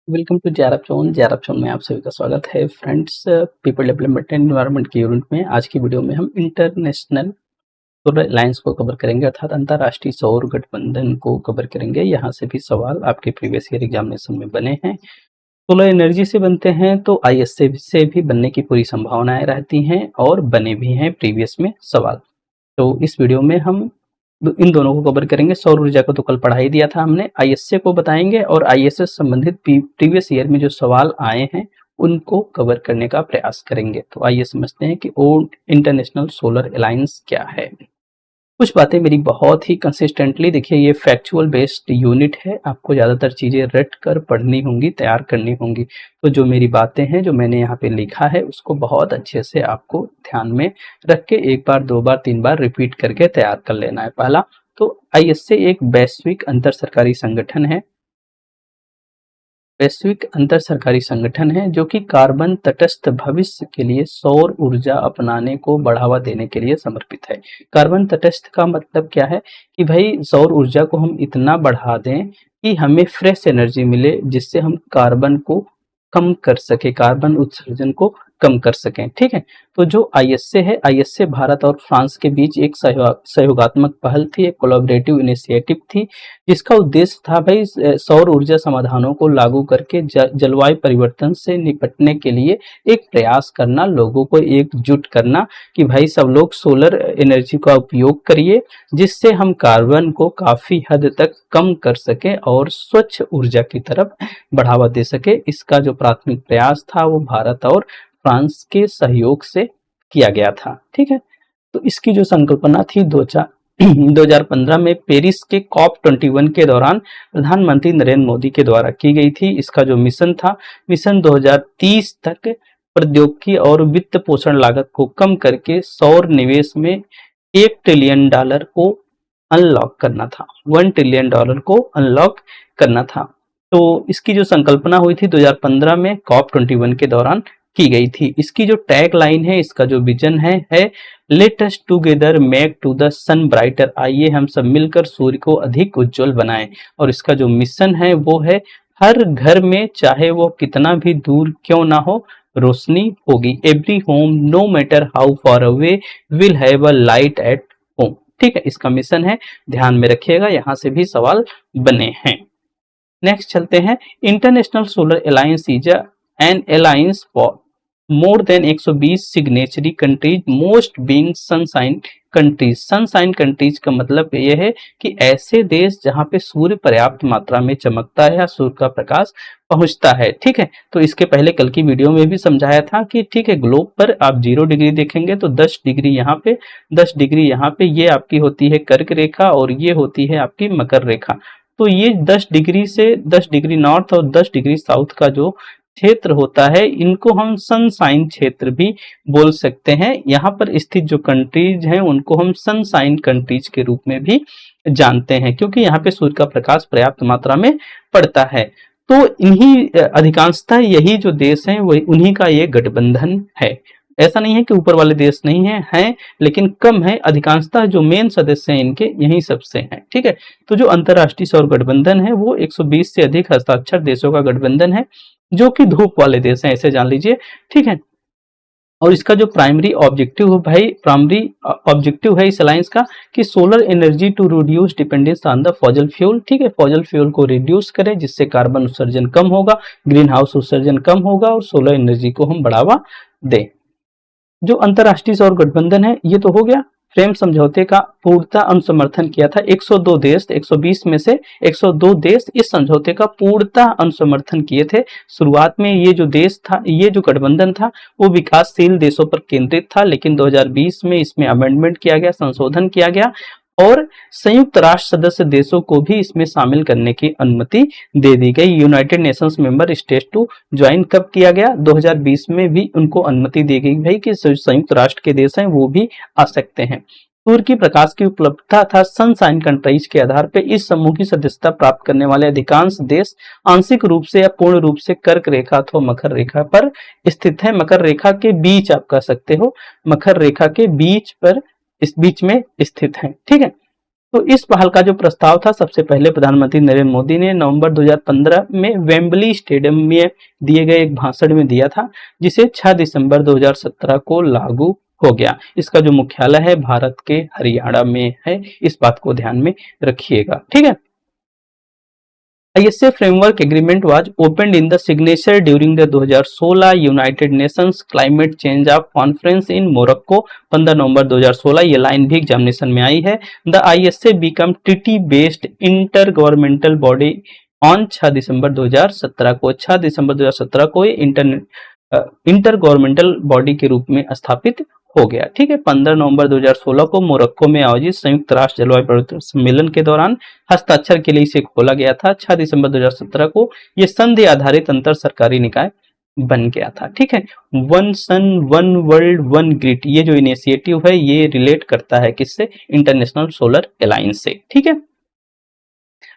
Welcome to JRF zone में आप सभी का स्वागत है friends. People development and environment की यूनिट में आज की वीडियो में हम इंटरनेशनल सोलर अलायंस को कवर करेंगे, अर्थात अंतर्राष्ट्रीय सौर गठबंधन को कवर करेंगे। यहाँ से भी सवाल आपके प्रीवियस ईयर एग्जामिनेशन में बने हैं। सोलर एनर्जी से बनते हैं तो आईएस से भी बनने की पूरी संभावनाएं रहती हैं और बने भी हैं प्रीवियस में सवाल। तो इस वीडियो में हम इन दोनों को कवर करेंगे। सौर ऊर्जा को तो कल पढ़ा ही दिया था हमने, आईएसए को बताएंगे और आईएसए से संबंधित प्रीवियस ईयर में जो सवाल आए हैं उनको कवर करने का प्रयास करेंगे। तो आइए समझते हैं कि इंटरनेशनल सोलर अलायंस क्या है। कुछ बातें मेरी बहुत ही कंसिस्टेंटली, देखिए ये फैक्चुअल बेस्ड यूनिट है, आपको ज़्यादातर चीज़ें रट कर पढ़नी होंगी, तैयार करनी होंगी। तो जो मेरी बातें हैं, जो मैंने यहाँ पे लिखा है, उसको बहुत अच्छे से आपको ध्यान में रख के एक बार, दो बार, तीन बार रिपीट करके तैयार कर लेना है। पहला तो आईएसए एक वैश्विक अंतर सरकारी संगठन है, वैश्विक अंतर सरकारी संगठन है जो कि कार्बन तटस्थ भविष्य के लिए सौर ऊर्जा अपनाने को बढ़ावा देने के लिए समर्पित है। कार्बन तटस्थ का मतलब क्या है कि भाई सौर ऊर्जा को हम इतना बढ़ा दें कि हमें फ्रेश एनर्जी मिले, जिससे हम कार्बन को कम कर सके, कार्बन उत्सर्जन को कम कर सकें। ठीक है, तो जो आईएसए है, आईएसए भारत और फ्रांस के बीच एक सहयोगात्मक पहल थी, एक कोलैबोरेटिव इनिशिएटिव थी, जिसका उद्देश्य था भाई सौर ऊर्जा समाधानों को लागू करके जलवायु परिवर्तन से निपटने के लिए एक प्रयास करना, लोगों को एकजुट करना कि भाई सब लोग सोलर एनर्जी का उपयोग करिए, जिससे हम कार्बन को काफी हद तक कम कर सके और स्वच्छ ऊर्जा की तरफ बढ़ावा दे सके। इसका जो प्राथमिक प्रयास था वो भारत और फ्रांस के सहयोग से किया गया था। ठीक है, तो इसकी जो संकल्पना थी 2015 में पेरिस के COP21 के दौरान प्रधानमंत्री नरेंद्र मोदी के द्वारा की गई थी। इसका जो मिशन था, मिशन 2030 तक प्रौद्योगिकी और वित्त पोषण लागत को कम करके सौर निवेश में $1 ट्रिलियन को अनलॉक करना था, $1 ट्रिलियन को अनलॉक करना था। तो इसकी जो संकल्पना हुई थी 2015 में COP21 के दौरान की गई थी। इसकी जो टैग लाइन है, इसका जो विजन है let us together make to the sun brighter, आइए हम सब मिलकर सूर्य को अधिक उज्जवल बनाएं। और इसका जो मिशन है वो है हर घर में, चाहे वो कितना भी दूर क्यों ना हो, रोशनी होगी। Every home no matter how far away will have a light at home. ठीक है, इसका मिशन है, ध्यान में रखिएगा, यहाँ से भी सवाल बने हैं। नेक्स्ट चलते हैं। International solar alliance is an alliance for more than 120 signatory countries, most being sunshine countries. Sunshine countries का मतलब यह है कि ऐसे देश जहां पे सूर्य पर्याप्त मात्रा में चमकता है या सूर्य का प्रकाश पहुंचता है। ठीक है, तो इसके पहले कल की वीडियो में भी समझाया था कि ठीक है, ग्लोब पर आप 0 डिग्री देखेंगे तो 10 डिग्री यहाँ पे, 10 डिग्री यहाँ पे, ये आपकी होती है कर्क रेखा और ये होती है आपकी मकर रेखा। तो ये 10 डिग्री से 10 डिग्री नॉर्थ और 10 डिग्री साउथ का जो क्षेत्र होता है, इनको हम सनसाइन क्षेत्र भी बोल सकते हैं। यहाँ पर स्थित जो कंट्रीज हैं उनको हम सनसाइन कंट्रीज के रूप में भी जानते हैं, क्योंकि यहाँ पे सूर्य का प्रकाश पर्याप्त मात्रा में पड़ता है। तो इन्हीं अधिकांशतः यही जो देश हैं वही उन्हीं का ये गठबंधन है। ऐसा नहीं है कि ऊपर वाले देश नहीं हैं, लेकिन कम है। अधिकांशतः जो मेन सदस्य हैं इनके यही सबसे हैं। ठीक है, तो जो अंतरराष्ट्रीय सौर गठबंधन है वो 120 से अधिक हस्ताक्षर देशों का गठबंधन है, जो कि धूप वाले देश हैं, ऐसे जान लीजिए। ठीक है, और इसका जो प्राइमरी ऑब्जेक्टिव है भाई, प्राइमरी ऑब्जेक्टिव है इस अलायंस का कि solar energy to reduce dependence on the fossil fuel. ठीक है, फॉजल फ्यूल को रिड्यूस करें, जिससे कार्बन उत्सर्जन कम होगा, ग्रीन हाउस उत्सर्जन कम होगा और सोलर एनर्जी को हम बढ़ावा दें। जो अंतरराष्ट्रीय सौर गठबंधन है ये तो हो गया। फ्रेम समझौते का पूर्णतः अनुसमर्थन किया था 102 देश, 120 में से 102 देश इस समझौते का पूर्णतः अनुसमर्थन किए थे। शुरुआत में ये जो देश था, ये जो गठबंधन था वो विकासशील देशों पर केंद्रित था, लेकिन 2020 में इसमें अमेंडमेंट किया गया, संशोधन किया गया और संयुक्त राष्ट्र सदस्य देशों को भी इसमें शामिल करने की अनुमति दे दी गई। United Nations member state to join कब किया गया? 2020 में भी उनको अनुमति दी गई भाई कि संयुक्त राष्ट्र के देश हैं वो भी आ सकते हैं। सूर्य की प्रकाश की उपलब्धता था सनसाइन कंट्रीज के आधार पर इस समूह की सदस्यता प्राप्त करने वाले अधिकांश देश आंशिक रूप से या पूर्ण रूप से कर्क रेखा अथवा मकर रेखा पर स्थित है। मकर रेखा के बीच आप कह सकते हो, मकर रेखा के बीच पर, इस बीच में स्थित है। ठीक है, तो इस पहल का जो प्रस्ताव था सबसे पहले प्रधानमंत्री नरेंद्र मोदी ने नवंबर 2015 में वेम्बली स्टेडियम में दिए गए एक भाषण में दिया था, जिसे 6 दिसंबर 2017 को लागू हो गया। इसका जो मुख्यालय है भारत के हरियाणा में है, इस बात को ध्यान में रखिएगा, ठीक है। ISA framework agreement was opened in the signature during the 2016 United Nations climate change of conference in Morocco. 15 नवंबर 2016 ये लाइन भी एग्जामिनेशन में आई है। The ISA become treaty based inter governmental body on 6 दिसंबर 2017 को। 6 दिसंबर 2017 को ये इंटर गवर्नमेंटल बॉडी के रूप में स्थापित हो गया, ठीक है। 15 नवंबर 2016 को मोरक्को में आयोजित संयुक्त राष्ट्र जलवायु परिवर्तन सम्मेलन के दौरान हस्ताक्षर के लिए इसे खोला गया था। 6 दिसंबर 2017 को यह संधि आधारित अंतर सरकारी निकाय बन गया था, ठीक है। One sun one world one grid, ये जो इनिशिएटिव है ये रिलेट करता है किससे? इंटरनेशनल सोलर अलायंस से, ठीक है।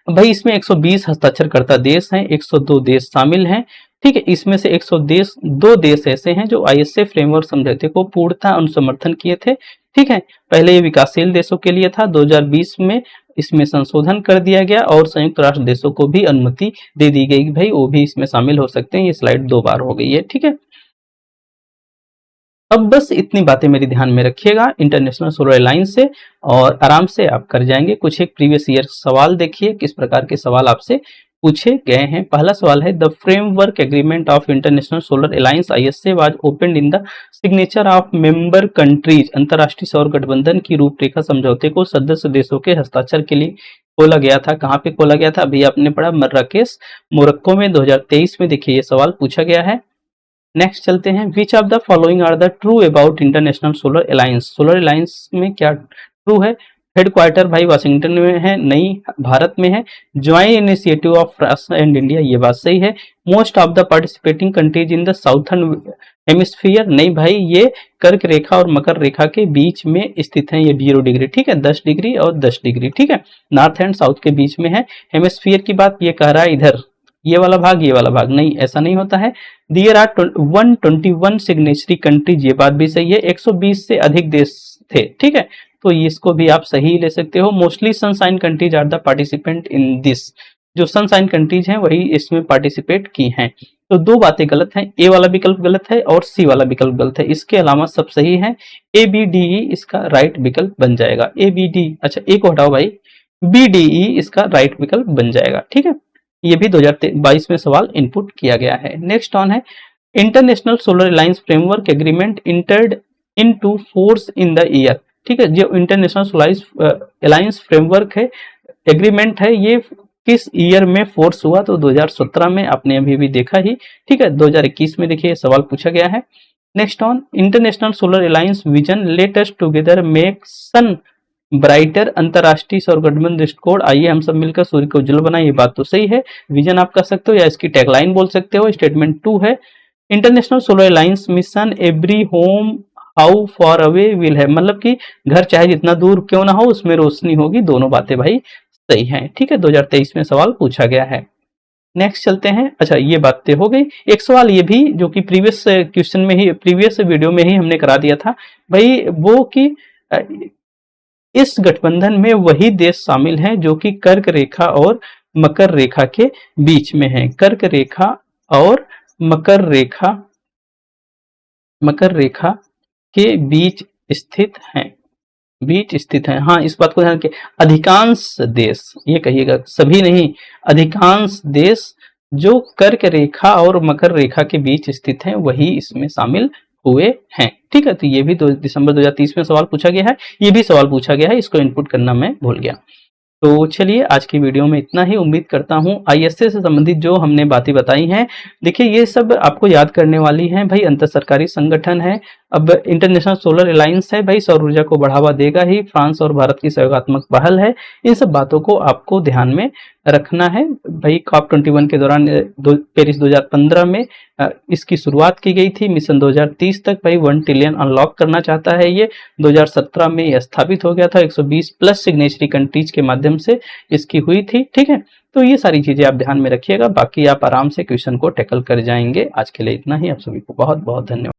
भाई इसमें 120 हस्ताक्षरकर्ता देश हैं, 102 देश शामिल हैं, ठीक है। इसमें से 102 देश ऐसे हैं जो ISA फ्रेमवर्क समझौते को पूर्णतः अनुसमर्थन किए थे, ठीक है। पहले ये विकासशील देशों के लिए था, 2020 में इसमें संशोधन कर दिया गया और संयुक्त राष्ट्र देशों को भी अनुमति दे दी गई, भाई वो भी इसमें शामिल हो सकते हैं। ये स्लाइड 2 बार हो गई है, ठीक है। अब बस इतनी बातें मेरी ध्यान में रखिएगा इंटरनेशनल सोलर अलायंस से, और आराम से आप कर जाएंगे। कुछ एक प्रीवियस ईयर सवाल देखिए किस प्रकार के सवाल आपसे पूछे गए हैं। पहला सवाल है, the framework agreement of international solar alliance ISA was opened in the signature of member countries. अंतरराष्ट्रीय सौर गठबंधन की रूपरेखा समझौते को सदस्य देशों के हस्ताक्षर के लिए खोला गया था। कहाँ पे खोला गया था? अभी आपने पढ़ा मर्राकेश मोरक्को में 2023 में। देखिए ये सवाल पूछा गया है। नेक्स्ट चलते हैं, which of the following are the true about international solar alliance. Solar alliance में क्या ट्रू है? हेडक्वार्टर भाई वाशिंगटन में है, नहीं भारत में है। Joint initiative of France and India, ये बात सही है। Most of the participating countries in the southern hemisphere, नहीं भाई ये कर्क रेखा और मकर रेखा के बीच में स्थित है, ये 0 डिग्री, ठीक है, 10 डिग्री और 10 डिग्री, ठीक है, नॉर्थ एंड साउथ के बीच में है। हेमिस्फीयर की बात ये कह रहा है इधर ये वाला भाग, ये वाला भाग, नहीं ऐसा नहीं होता है। देयर आर 121 सिग्नेचरी कंट्रीज, ये बात भी सही है, 120 से अधिक देश थे, ठीक है, तो इसको भी आप सही ले सकते हो। Mostly sunshine countries are the participant in this, जो सनसाइन कंट्रीज हैं वही इसमें पार्टिसिपेट की हैं। तो 2 बातें गलत हैं, ए वाला विकल्प गलत है और सी वाला विकल्प गलत है। इसके अलावा सब सही है। ABDE इसका राइट विकल्प बन जाएगा। ABD, अच्छा ए को हटाओ भाई, BDE इसका राइट विकल्प बन जाएगा, ठीक है। ये भी 2022 में सवाल इनपुट किया गया है। नेक्स्ट ऑन है, international solar alliance framework agreement entered into force in the year, ठीक है। जो इंटरनेशनल सोलर अलायंस फ्रेमवर्क है, एग्रीमेंट है, ये किस ईयर में फोर्स हुआ? तो 2017 में, आपने अभी भी देखा ही, ठीक है। 2021 में देखिए सवाल पूछा गया है। Next on, international solar alliance vision let us together make sun brighter, अंतरराष्ट्रीय सौर गठबंधन दृष्टिकोण, आइए हम सब मिलकर सूर्य को उज्जवल बनाएं, ये बात तो सही है। विजन आप कह सकते हो या इसकी टैगलाइन बोल सकते हो। स्टेटमेंट 2 है, international solar alliance mission every home how for away will है, मतलब कि घर चाहे जितना दूर क्यों ना हो उसमें रोशनी होगी। दोनों बातें भाई सही हैं, ठीक है। 2023 में सवाल पूछा गया है। नेक्स्ट चलते हैं, अच्छा ये बातें हो गई। एक सवाल ये भी जो कि प्रीवियस क्वेश्चन में ही, प्रीवियस वीडियो में ही हमने करा दिया था भाई, वो कि इस गठबंधन में वही देश शामिल हैं जो कि कर्क रेखा और मकर रेखा के बीच में हैं। कर्क रेखा और मकर रेखा के बीच स्थित हैं, हाँ इस बात को ध्यान रखिए। अधिकांश देश, ये कहिएगा सभी नहीं, अधिकांश देश जो कर्क रेखा और मकर रेखा के बीच स्थित हैं वही इसमें शामिल हुए हैं, ठीक है। तो ये भी 2 दिसंबर 2030 में सवाल पूछा गया है, ये भी सवाल पूछा गया है, इसको इनपुट करना मैं भूल गया। तो चलिए आज की वीडियो में इतना ही। उम्मीद करता हूं ISA से संबंधित जो हमने बातें बताई हैं, देखिए ये सब आपको याद करने वाली हैं भाई। अंतर सरकारी संगठन है, अब इंटरनेशनल सोलर अलायंस है भाई, सौर ऊर्जा को बढ़ावा देगा ही, फ्रांस और भारत की सहयोगात्मक पहल है। इन सब बातों को आपको ध्यान में रखना है भाई। COP21 के दौरान पेरिस 2015 में इसकी शुरुआत की गई थी। मिशन 2030 तक भाई 1 ट्रिलियन अनलॉक करना चाहता है ये। 2017 में यह स्थापित हो गया था, 120 प्लस सिग्नेचरी कंट्रीज के माध्यम से इसकी हुई थी, ठीक है। तो ये सारी चीजें आप ध्यान में रखिएगा, बाकी आप आराम से क्वेश्चन को टैकल कर जाएंगे। आज के लिए इतना ही, आप सभी को बहुत बहुत धन्यवाद।